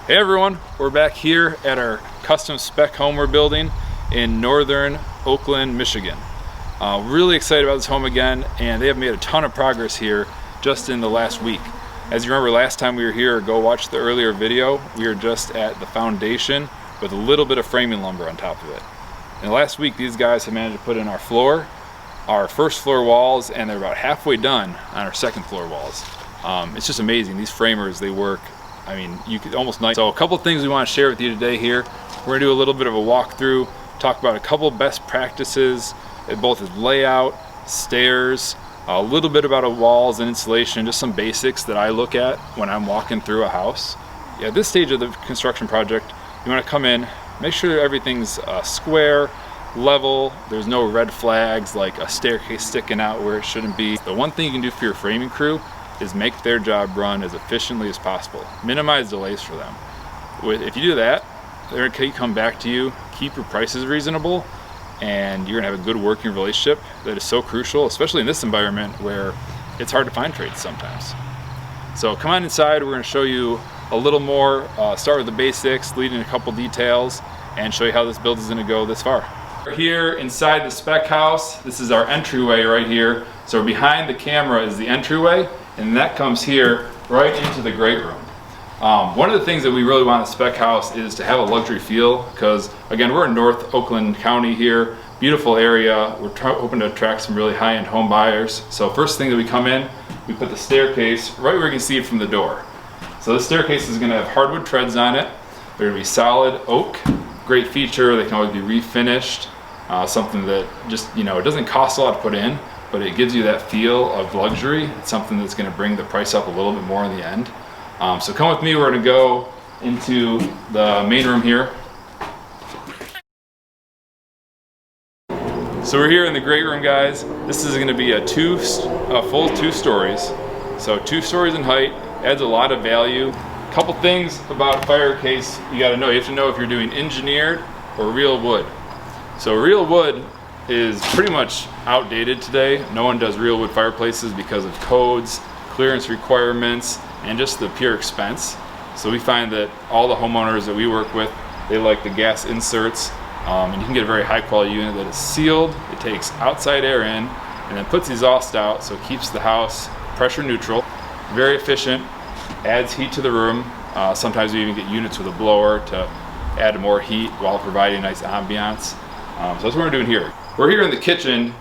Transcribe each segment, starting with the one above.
Hey everyone, we're back here at our custom spec home we're building in northern Oakland, Michigan. Really excited about this home again, and they have made a ton of progress here just in the last week. As you remember, last time we were here, go watch the earlier video, we were just at the foundation with a little bit of framing lumber on top of it. In the last week, these guys have managed to put in our floor, our first floor walls, and they're about halfway done on our second floor walls. It's just amazing. These framers, they work, I mean, you could almost night. So a couple things we want to share with you today here. We're gonna do a little bit of a walkthrough, talk about a couple best practices, both as layout, stairs, a little bit about walls and insulation, just some basics that I look at when I'm walking through a house. Yeah, at this stage of the construction project, you want to come in, make sure everything's square, level, there's no red flags like a staircase sticking out where it shouldn't be. The one thing you can do for your framing crew is make their job run as efficiently as possible. Minimize delays for them. If you do that, they're gonna come back to you, keep your prices reasonable, and you're gonna have a good working relationship that is so crucial, especially in this environment where it's hard to find trades sometimes. So come on inside, we're gonna show you a little more, start with the basics, lead in a couple details, and show you how this build is gonna go this far. We're here inside the spec house. This is our entryway right here. So behind the camera is the entryway, and that comes here right into the great room. One of the things that we really want in a spec house is to have a luxury feel, because again, we're in North Oakland County here, beautiful area. We're hoping to attract some really high-end home buyers. So first thing that we come in, we put the staircase right where you can see it from the door. So this staircase is gonna have hardwood treads on it. They're gonna be solid oak, great feature. They can always be refinished. Something that just, you know, it doesn't cost a lot to put in, but it gives you that feel of luxury. It's something that's going to bring the price up a little bit more in the end. So come with me, we're going to go into the main room here. So we're here in the great room, guys. This is going to be a full two stories. So 2 stories in height, adds a lot of value. Couple things about fireplace you got to know. You have to know if you're doing engineered or real wood. So real wood is pretty much outdated today. No one does real wood fireplaces because of codes, clearance requirements, and just the pure expense. So we find that all the homeowners that we work with, they like the gas inserts, and you can get a very high quality unit that is sealed. It takes outside air in and then puts exhaust out, so it keeps the house pressure neutral. Very efficient, adds heat to the room. Sometimes we even get units with a blower to add more heat while providing a nice ambiance. So that's what we're doing here. We're here in the kitchen.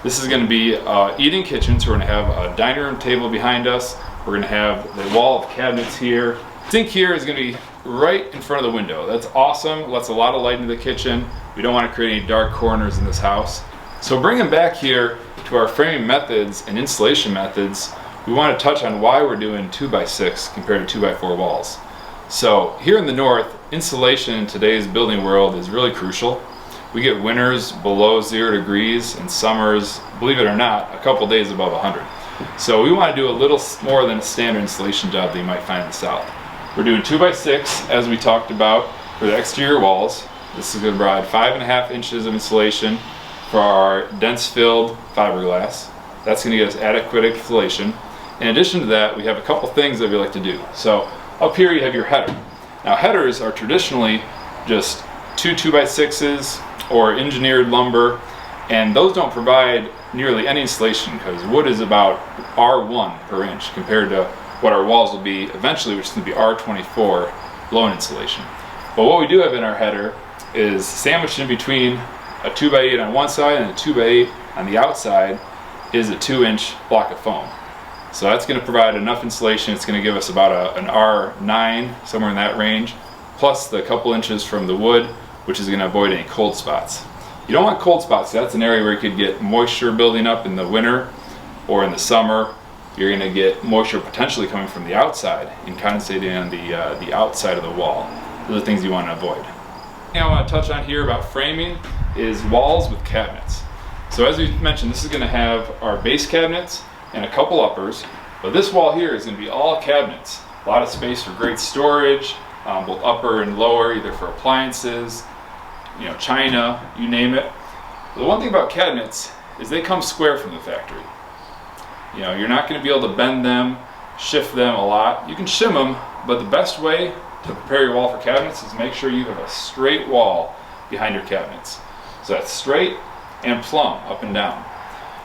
This is going to be eating kitchen, so we're going to have a dining room table behind us. We're going to have the wall of cabinets here. Sink here is going to be right in front of the window. That's awesome. Lets a lot of light into the kitchen. We don't want to create any dark corners in this house. So bringing back here to our framing methods and installation methods, we want to touch on why we're doing 2x6 compared to 2x4 walls. So here in the north, insulation in today's building world is really crucial. We get winters below 0 degrees and summers, believe it or not, a couple days above 100. So we want to do a little more than a standard installation job that you might find in the south. We're doing 2x6 as we talked about for the exterior walls. This is going to provide 5.5 inches of insulation for our dense filled fiberglass. That's going to get us adequate insulation. In addition to that, we have a couple things that we like to do. So up here you have your header. Now headers are traditionally just 2x6s or engineered lumber, and those don't provide nearly any insulation because wood is about R1 per inch compared to what our walls will be eventually, which is going to be R24 blown insulation. But what we do have in our header is sandwiched in between a 2x8 on one side and a 2x8 on the outside is a 2-inch block of foam. So that's going to provide enough insulation. It's going to give us about an R9, somewhere in that range, plus the couple inches from the wood, which is going to avoid any cold spots. You don't want cold spots. That's an area where you could get moisture building up in the winter or in the summer. You're going to get moisture potentially coming from the outside and condensating on the outside of the wall. Those are things you want to avoid. The thing I want to touch on here about framing is walls with cabinets. So as we mentioned, this is going to have our base cabinets and a couple uppers, but this wall here is going to be all cabinets. A lot of space for great storage, both upper and lower, either for appliances, you know, china, you name it. The one thing about cabinets is they come square from the factory. You're not going to be able to bend them, shift them a lot. You can shim them, but the best way to prepare your wall for cabinets is make sure you have a straight wall behind your cabinets. So that's straight and plumb up and down.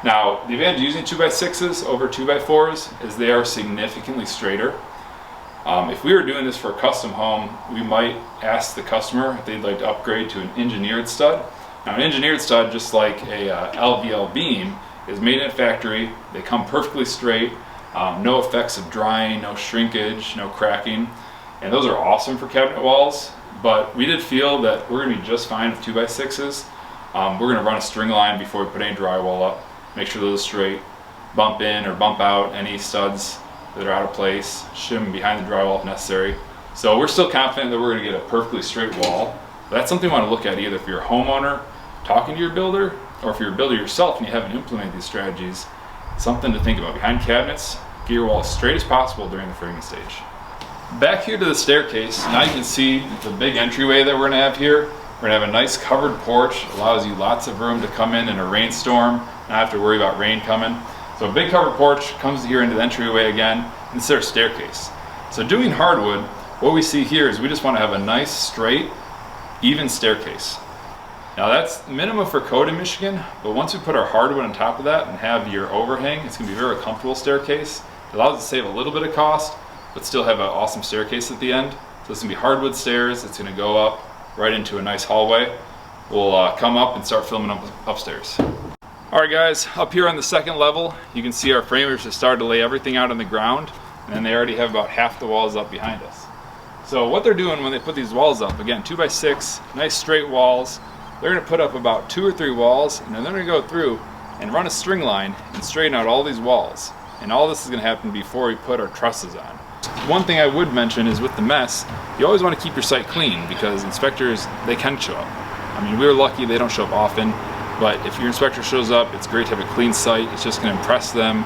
Now, the advantage of using 2x6s over 2x4s is they are significantly straighter. If we were doing this for a custom home, we might ask the customer if they'd like to upgrade to an engineered stud. Now, an engineered stud, just like a LVL beam, is made in a factory. They come perfectly straight, no effects of drying, no shrinkage, no cracking, and those are awesome for cabinet walls. But we did feel that we're going to be just fine with 2x6s. We're going to run a string line before we put any drywall up. Make sure those are straight, bump in or bump out any studs that are out of place, shim behind the drywall if necessary. So we're still confident that we're going to get a perfectly straight wall. But that's something you want to look at either if you're a homeowner talking to your builder, or if you're a builder yourself and you haven't implemented these strategies. Something to think about. Behind cabinets, get your wall as straight as possible during the framing stage. Back here to the staircase, now you can see the big entryway that we're going to have here. We're going to have a nice covered porch, allows you lots of room to come in a rainstorm, not have to worry about rain coming. So a big covered porch comes here into the entryway again, and it's our staircase. So doing hardwood, what we see here is we just want to have a nice, straight, even staircase. Now that's minimum for code in Michigan, but once we put our hardwood on top of that and have your overhang, it's going to be a very comfortable staircase. It allows us to save a little bit of cost, but still have an awesome staircase at the end. So it's going to be hardwood stairs. It's going to go up right into a nice hallway. We'll come up and start filming up upstairs. Alright guys, up here on the second level, you can see our framers have started to lay everything out on the ground, and then they already have about half the walls up behind us. So what they're doing when they put these walls up, again 2x6, nice straight walls, they're going to put up about 2 or 3 walls, and then they're going to go through and run a string line and straighten out all these walls. And all this is going to happen before we put our trusses on. One thing I would mention is with the mess, you always want to keep your site clean because inspectors, they can show up. I mean, we're lucky they don't show up often, but if your inspector shows up, it's great to have a clean site. It's just going to impress them,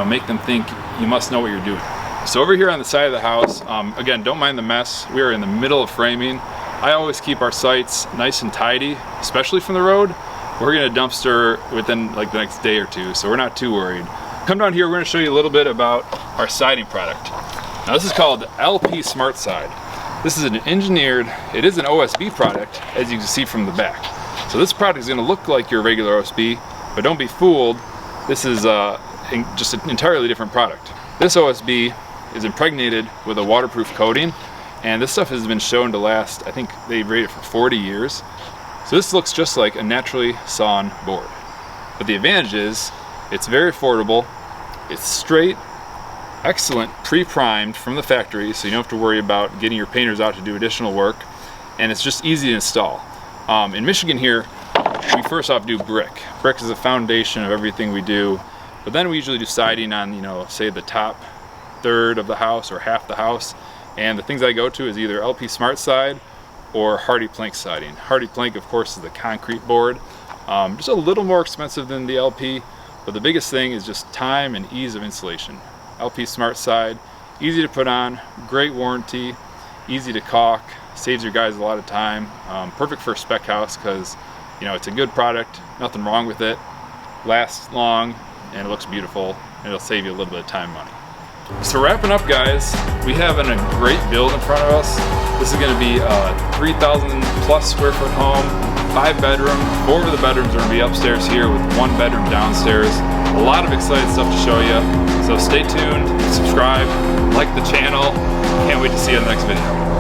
make them think you must know what you're doing. So over here on the side of the house, again, don't mind the mess. We are in the middle of framing. I always keep our sites nice and tidy, especially from the road. We're going to dumpster within like the next day or two, so we're not too worried. Come down here, we're going to show you a little bit about our siding product. Now this is called LP Smart Side. This is an engineered, it is an OSB product, as you can see from the back. So this product is going to look like your regular OSB, but don't be fooled. This is just an entirely different product. This OSB is impregnated with a waterproof coating, and this stuff has been shown to last, I think they rate it for 40 years. So this looks just like a naturally sawn board. But the advantage is, it's very affordable, it's straight, excellent, pre-primed from the factory, so you don't have to worry about getting your painters out to do additional work, and it's just easy to install. In Michigan here, we first off do brick. Brick is the foundation of everything we do, but then we usually do siding on, say the top third of the house or half the house, and the things I go to is either LP Smart Side or Hardy Plank siding. Hardy Plank, of course, is the concrete board. Just a little more expensive than the LP, but the biggest thing is just time and ease of installation. LP Smart Side, easy to put on, great warranty, easy to caulk, saves your guys a lot of time. Perfect for a spec house because it's a good product, nothing wrong with it, lasts long, and it looks beautiful, and it'll save you a little bit of time and money. So wrapping up guys, we have a great build in front of us. This is going to be a 3,000 plus square foot home, 5 bedroom, 4 of the bedrooms are going to be upstairs here with 1 bedroom downstairs. A lot of exciting stuff to show you. So stay tuned, subscribe, like the channel. Can't wait to see you in the next video.